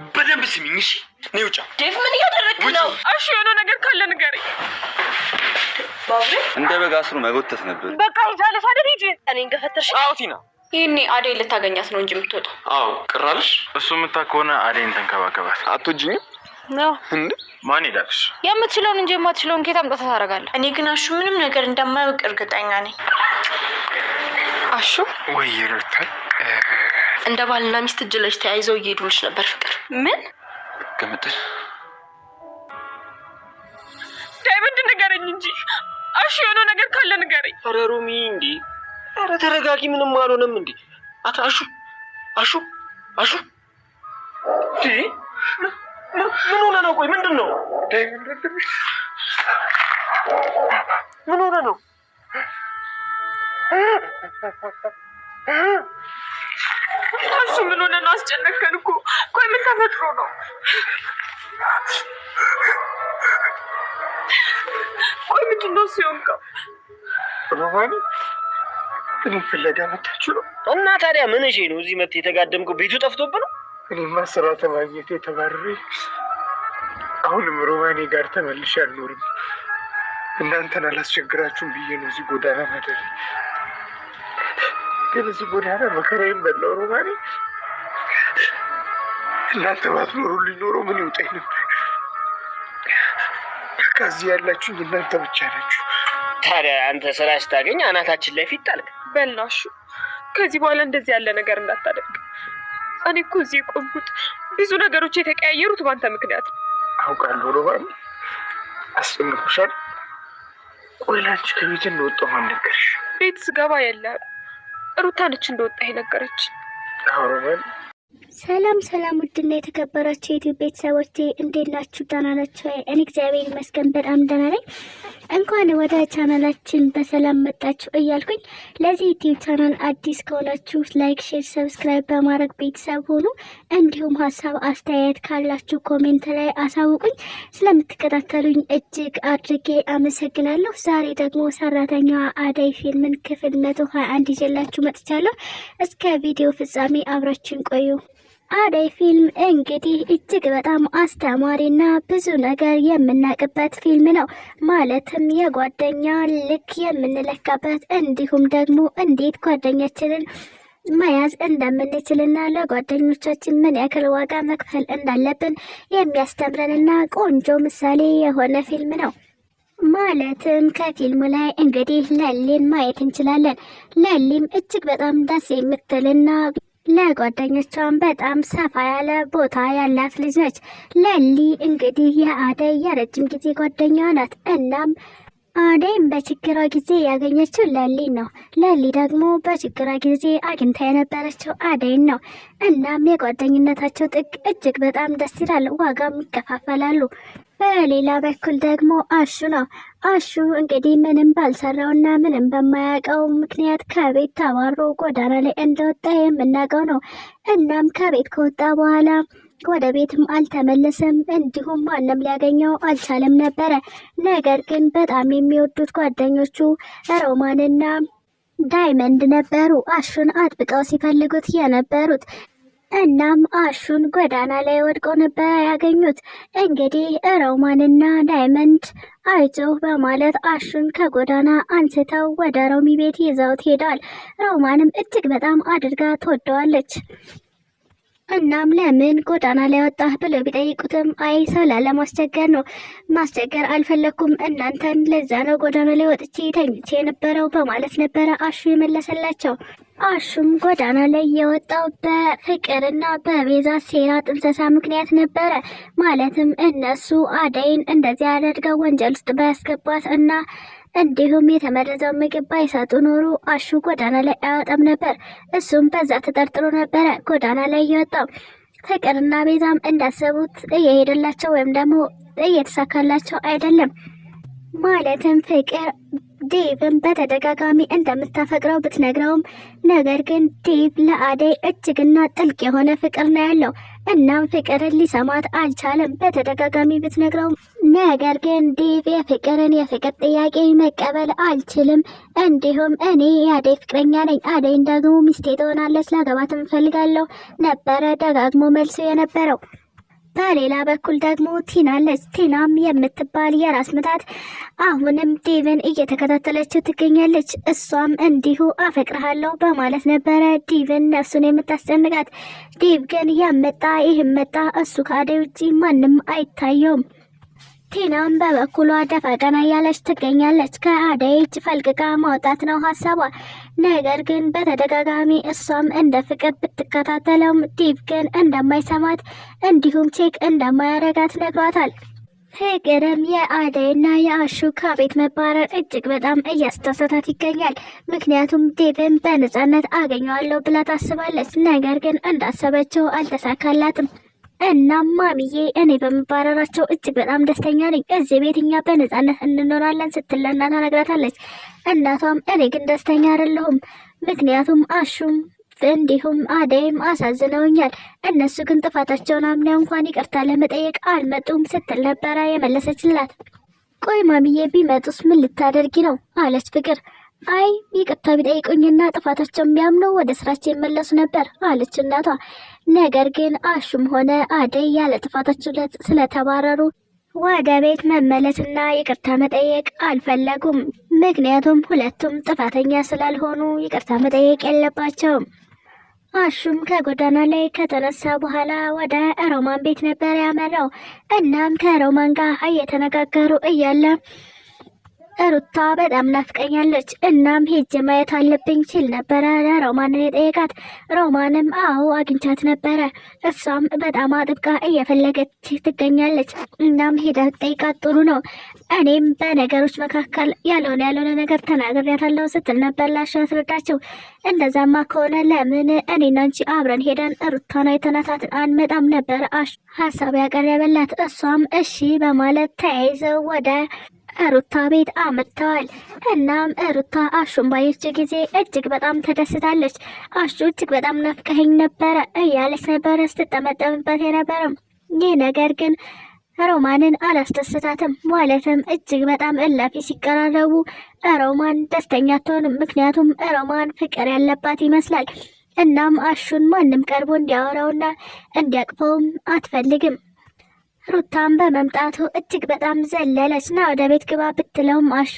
በደንብ ስሚኝ እሺ። ነይ ውጫ። ዴቭ ምን እያደረግክ ነው? እሺ የሆነ ነገር ካለ ንገረኝ። ባብሬ እንደ በጋ አስሩ መጎተት ነበር። በቃ ይዛለሽ አይደል? ሂጂ። እኔን ገፈተርሽ? አዎ ቲና። ይሄኔ አደይ ልታገኛት ነው እንጂ የምትወጣው። አዎ ቅራልሽ? እሱ የምታከሆነ አደይን ተንከባከባት። አትወጂኝም? ነው እንዴ? ማን ይላልሽ? የምትችለውን እንጂ የማትችለውን ከየት አምጥተህ ታደርጋለህ? እኔ ግን አሹ ምንም ነገር እንደማያውቅ እርግጠኛ ነኝ። አሹ ወይ ይሉታል። እንደ ባልና ሚስት እጅ ለእጅ ተያይዘው እየሄዱልሽ ነበር። ፍቅር ምን ገምጥል ዳይመንድ ንገረኝ እንጂ አሹ የሆነ ነገር ካለ ንገረኝ። ኧረ ሮሚ እንዴ! ኧረ ተረጋጊ። ምንም አልሆነም እንዴ! አሹ ምን ሆነ ነው? ቆይ ምንድን ነው? ምን ሆነ ነው? አሹ ምን ሆነ ነው? አስጨነቀን እኮ። ቆይ ምን ተፈጥሮ ነው? ቆይ ምንድን ነው ሲሆንከው? ሮማኒ ምን ፍለጋ መጣችሁ ነው? እና ታዲያ ምን እሺ ነው እዚህ መጥተህ የተጋደምከው? ቤቱ ጠፍቶብህ ነው? እኔማ ስራ ተማግኘቴ ተባረሬ አሁንም ሮማኔ ጋር ተመልሼ አልኖርም። እናንተን አላስቸግራችሁም ብዬ ነው እዚህ ጎዳና ማደር። ግን እዚህ ጎዳና መከራዬን በላው ሮማኔ። እናንተ ባትኖሩልኝ ኖሮ ምን ይውጠኝ ነበር? ከዚህ ያላችሁኝ እናንተ ብቻ ናችሁ። ታዲያ አንተ ስራ ስታገኝ አናታችን ላይ ፊት ጣልክ። በላሹ ከዚህ በኋላ እንደዚህ ያለ ነገር እንዳታደርግ። እኔ እኮ እዚህ የቆምኩት ብዙ ነገሮች የተቀያየሩት ባንተ ምክንያት ነው። አውቃለሁ ሮማኒ፣ አስጨንቁሻል። ቆይ ላንቺ ከቤት እንደወጣሁ ማን ነገርሽ? ቤት ስገባ የለህም። ሩታ ነች እንደወጣ የነገረች። አዎ ሮማኒ። ሰላም ውድና የተከበራችሁ የዩቲዩብ ቤተሰቦቼ እንዴት ናችሁ? ደህና ናችሁ? እኔ እግዚአብሔር ይመስገን በጣም ደህና ነኝ። እንኳን ወደ ቻናላችን በሰላም መጣችሁ እያልኩኝ ለዚህ ዩቲዩብ ቻናል አዲስ ከሆናችሁ ላይክ፣ ሼር፣ ሰብስክራይብ በማድረግ ቤተሰብ ሆኑ። እንዲሁም ሀሳብ አስተያየት ካላችሁ ኮሜንት ላይ አሳውቁኝ። ስለምትከታተሉኝ እጅግ አድርጌ አመሰግናለሁ። ዛሬ ደግሞ ሰራተኛዋ አደይ ፊልምን ክፍል 121 ይዤላችሁ መጥቻለሁ። እስከ ቪዲዮ ፍጻሜ አብራችን ቆዩ። አደይ ፊልም እንግዲህ እጅግ በጣም አስተማሪና ብዙ ነገር የምናውቅበት ፊልም ነው። ማለትም የጓደኛ ልክ የምንለካበት እንዲሁም ደግሞ እንዴት ጓደኛችንን መያዝ እንደምንችልና ለጓደኞቻችን ምን ያክል ዋጋ መክፈል እንዳለብን የሚያስተምረንና ቆንጆ ምሳሌ የሆነ ፊልም ነው። ማለትም ከፊልሙ ላይ እንግዲህ ለሊን ማየት እንችላለን። ለሊም እጅግ በጣም ደስ የምትልና ለጓደኞቿን በጣም ሰፋ ያለ ቦታ ያላት ልጅ ነች። ለሊ እንግዲህ የአደይ የረጅም ጊዜ ጓደኛዋ ናት። እናም አደይም በችግሯ ጊዜ ያገኘችው ለሊ ነው። ለሊ ደግሞ በችግሯ ጊዜ አግኝታ የነበረችው አደይን ነው። እናም የጓደኝነታቸው ጥግ እጅግ በጣም ደስ ይላል። ዋጋም ይከፋፈላሉ። በሌላ በኩል ደግሞ አሹ ነው። አሹ እንግዲህ ምንም ባልሰራውና ምንም በማያውቀው ምክንያት ከቤት ተባሮ ጎዳና ላይ እንደወጣ የምናውቀው ነው። እናም ከቤት ከወጣ በኋላ ወደ ቤትም አልተመለሰም። እንዲሁም ማንም ሊያገኘው አልቻለም ነበረ። ነገር ግን በጣም የሚወዱት ጓደኞቹ ሮማንና ዳይመንድ ነበሩ አሹን አጥብቀው ሲፈልጉት የነበሩት። እናም አሹን ጎዳና ላይ ወድቆ ነበረ ያገኙት። እንግዲህ ሮማንና ዳይመንድ አይዞህ በማለት አሹን ከጎዳና አንስተው ወደ ሮሚ ቤት ይዘውት ሄደዋል። ሮማንም እጅግ በጣም አድርጋ ትወደዋለች። እናም ለምን ጎዳና ላይ ወጣህ ብለው ቢጠይቁትም አይ ሰው ላለማስቸገር ነው፣ ማስቸገር አልፈለኩም እናንተን፣ ለዛ ነው ጎዳና ላይ ወጥቼ ተኝቼ የነበረው በማለት ነበረ አሹ የመለሰላቸው። አሹም ጎዳና ላይ የወጣው በፍቅርና በቤዛ ሴራ ጥንሰሳ ምክንያት ነበረ። ማለትም እነሱ አደይን እንደዚህ አድርገው ወንጀል ውስጥ ባያስገባት እና እንዲሁም የተመረዘው ምግብ ባይሰጡ ኖሮ አሹ ጎዳና ላይ አይወጣም ነበር። እሱም በዛ ተጠርጥሮ ነበረ ጎዳና ላይ የወጣው። ፍቅርና ቤዛም እንዳሰቡት እየሄደላቸው ወይም ደግሞ እየተሳካላቸው አይደለም። ማለትም ፍቅር ዴቭን በተደጋጋሚ እንደምታፈቅረው ብትነግረውም ነገር ግን ዴቭ ለአደይ እጅግና ጥልቅ የሆነ ፍቅር ነው ያለው። እናም ፍቅርን ሊሰማት አልቻለም በተደጋጋሚ ብትነግረውም። ነገር ግን ዴቭ የፍቅር ጥያቄ መቀበል አልችልም፣ እንዲሁም እኔ የአደይ ፍቅረኛ ነኝ፣ አደይን ደግሞ ሚስቴ ትሆናለች፣ ላገባትም እፈልጋለሁ ነበረ ደጋግሞ መልሱ የነበረው። በሌላ በኩል ደግሞ ቲና አለች። ቲናም የምትባል የራስ ምታት አሁንም ዴቭን እየተከታተለችው ትገኛለች። እሷም እንዲሁ አፈቅርሃለሁ በማለት ነበረ ዴቭን ነፍሱን የምታስጨንቃት። ዴቭ ግን ያመጣ ይህም መጣ እሱ ከአደይ ውጪ ማንም አይታየውም። ቲናም በበኩሏ ደፋ ቀና እያለች ትገኛለች። ከአደይ እጅ ፈልቅቃ ማውጣት ነው ሀሳቧ። ነገር ግን በተደጋጋሚ እሷም እንደ ፍቅር ብትከታተለውም ዴቭ ግን እንደማይሰማት እንዲሁም ቼክ እንደማያረጋት ነግሯታል። ፍቅርም የአደይና የአሹ ከቤት መባረር እጅግ በጣም እያስደሰታት ይገኛል። ምክንያቱም ዴቭን በነጻነት አገኘዋለሁ ብላ ታስባለች። ነገር ግን እንዳሰበችው አልተሳካላትም። እናም ማሚዬ እኔ በመባረራቸው እጅግ በጣም ደስተኛ ነኝ፣ እዚህ ቤት እኛ በነጻነት እንኖራለን ስትል ለእናቷ ነግራታለች። እናቷም እኔ ግን ደስተኛ አይደለሁም፣ ምክንያቱም አሹም እንዲሁም አደይም አሳዝነውኛል፣ እነሱ ግን ጥፋታቸውን አምነው እንኳን ይቅርታ ለመጠየቅ አልመጡም ስትል ነበረ የመለሰችላት። ቆይ ማሚዬ ቢመጡስ ምን ልታደርጊ ነው አለች ፍቅር። አይ ይቅርታ ቢጠይቁኝና ጥፋታቸውን ቢያምኑ ወደ ስራቸው ይመለሱ ነበር አለች እናቷ። ነገር ግን አሹም ሆነ አደይ ያለ ጥፋታቸው ስለተባረሩ ወደ ቤት መመለስና ይቅርታ መጠየቅ አልፈለጉም። ምክንያቱም ሁለቱም ጥፋተኛ ስላልሆኑ ይቅርታ መጠየቅ የለባቸውም። አሹም ከጎዳና ላይ ከተነሳ በኋላ ወደ ሮማን ቤት ነበር ያመራው። እናም ከሮማን ጋር እየተነጋገሩ እያለ ሩታ በጣም ናፍቀኛለች፣ እናም ሄጄ ማየት አለብኝ ሲል ነበረ ለሮማንን የጠየቃት። ሮማንም አዎ አግኝቻት ነበረ፣ እሷም በጣም አጥብቃ እየፈለገች ትገኛለች። እናም ሄዳ ጠይቃት ጥሩ ነው፣ እኔም በነገሮች መካከል ያልሆነ ነገር ተናግሬያታለሁ ስትል ነበር ላሹ ያስረዳቸው። እንደዛማ ከሆነ ለምን እኔና አንቺ አብረን ሄደን ሩታን አይተናት አንመጣም ነበር አሹ ሀሳብ ያቀረበላት። እሷም እሺ በማለት ተያይዘው ወደ ሩታ ቤት አምጥተዋል። እናም ሩታ አሹን ባየች ጊዜ እጅግ በጣም ተደስታለች። አሹ እጅግ በጣም ናፍቀኸኝ ነበረ እያለች ነበረ ስትጠመጠምበት የነበረም። ይህ ነገር ግን ሮማንን አላስደስታትም። ማለትም እጅግ በጣም እላፊ ሲቀራረቡ ሮማን ደስተኛ አትሆንም። ምክንያቱም ሮማን ፍቅር ያለባት ይመስላል። እናም አሹን ማንም ቀርቦ እንዲያወራውና እንዲያቅፈውም አትፈልግም። ሩታም በመምጣቱ እጅግ በጣም ዘለለች። ና ወደ ቤት ግባ ብትለውም አሹ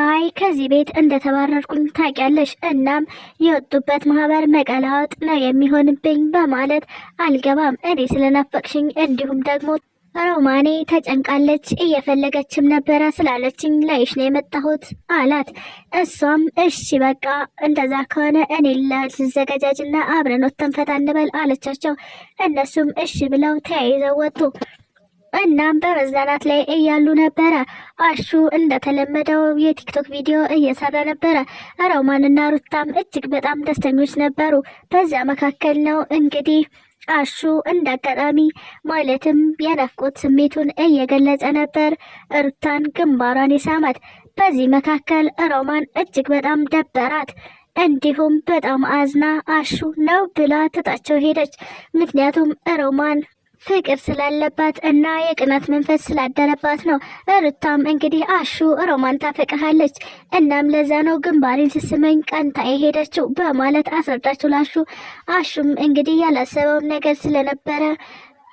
አይ ከዚህ ቤት እንደተባረርኩኝ ታውቂያለሽ፣ እናም የወጡበት ማህበር መቀላወጥ ነው የሚሆንብኝ በማለት አልገባም፣ እኔ ስለናፈቅሽኝ እንዲሁም ደግሞ ሮማኔ ተጨንቃለች እየፈለገችም ነበረ ስላለችኝ ላይሽ ነው የመጣሁት አላት። እሷም እሺ በቃ እንደዛ ከሆነ እኔ ልዘገጃጅና አብረን ወጥተን ፈታ እንበል አለቻቸው። እነሱም እሺ ብለው ተያይዘው ወጡ። እናም በመዝናናት ላይ እያሉ ነበረ አሹ እንደተለመደው የቲክቶክ ቪዲዮ እየሰራ ነበረ። ሮማንና ሩታም እጅግ በጣም ደስተኞች ነበሩ። በዚያ መካከል ነው እንግዲህ አሹ እንዳጋጣሚ ማለትም የናፍቆት ስሜቱን እየገለጸ ነበር ሩታን ግንባሯን የሳማት። በዚህ መካከል ሮማን እጅግ በጣም ደበራት። እንዲሁም በጣም አዝና አሹ ነው ብላ ትታቸው ሄደች። ምክንያቱም ሮማን ፍቅር ስላለባት እና የቅናት መንፈስ ስላደረባት ነው። ሩታም እንግዲህ አሹ ሮማን ታፈቅርሃለች፣ እናም ለዛ ነው ግንባሬን ስስመኝ ቀንታ የሄደችው በማለት አስረዳችው ላሹ። አሹም እንግዲህ ያላሰበውም ነገር ስለነበረ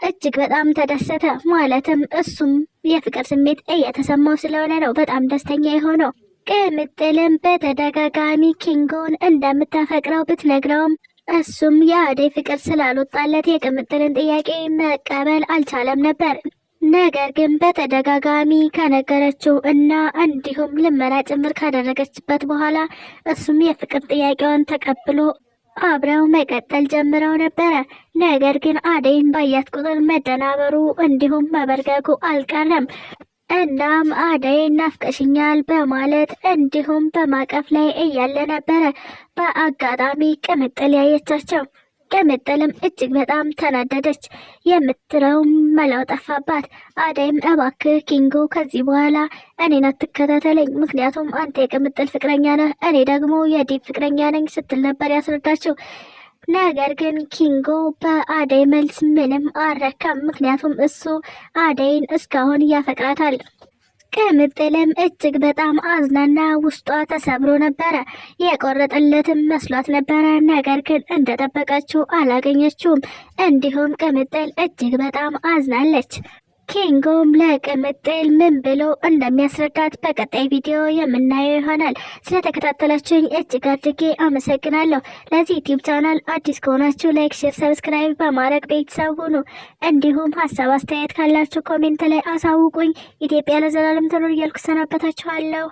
እጅግ በጣም ተደሰተ። ማለትም እሱም የፍቅር ስሜት እየተሰማው ስለሆነ ነው በጣም ደስተኛ የሆነው። ቅምጥልም በተደጋጋሚ ኪንጎን እንደምታፈቅረው ብትነግረውም እሱም የአደይ ፍቅር ስላልወጣለት የቅምጥልን ጥያቄ መቀበል አልቻለም ነበር። ነገር ግን በተደጋጋሚ ከነገረችው እና እንዲሁም ልመና ጭምር ካደረገችበት በኋላ እሱም የፍቅር ጥያቄዋን ተቀብሎ አብረው መቀጠል ጀምረው ነበረ። ነገር ግን አደይን ባያት ቁጥር መደናበሩ እንዲሁም መበርገጉ አልቀረም። እናም አደይ ናፍቀሽኛል በማለት እንዲሁም በማቀፍ ላይ እያለ ነበረ በአጋጣሚ ቅምጥል ያየቻቸው። ቅምጥልም እጅግ በጣም ተናደደች። የምትለውም መላው ጠፋባት። አደይም እባክህ ኪንጎ ከዚህ በኋላ እኔን አትከታተለኝ፣ ምክንያቱም አንተ የቅምጥል ፍቅረኛ ነህ፣ እኔ ደግሞ የዲብ ፍቅረኛ ነኝ ስትል ነበር ያስረዳችው። ነገር ግን ኪንጎ በአደይ መልስ ምንም አልረካም። ምክንያቱም እሱ አደይን እስካሁን ያፈቅራታል። ቅምጥልም እጅግ በጣም አዝናና ውስጧ ተሰብሮ ነበረ። የቆረጠለትም መስሏት ነበረ። ነገር ግን እንደጠበቀችው አላገኘችውም። እንዲሁም ቅምጥል እጅግ በጣም አዝናለች። ኪንጎም ለቅምጥል ምን ብሎ እንደሚያስረዳት በቀጣይ ቪዲዮ የምናየው ይሆናል። ስለተከታተላችሁኝ እጅግ አድርጌ አመሰግናለሁ። ለዚህ ዩቲዩብ ቻናል አዲስ ከሆናችሁ ላይክ፣ ሼር፣ ሰብስክራይብ በማድረግ ቤተሰብ ሁኑ። እንዲሁም ሀሳብ አስተያየት ካላችሁ ኮሜንት ላይ አሳውቁኝ። ኢትዮጵያ ለዘላለም ትኑር እያልኩ ሰናበታችኋለሁ።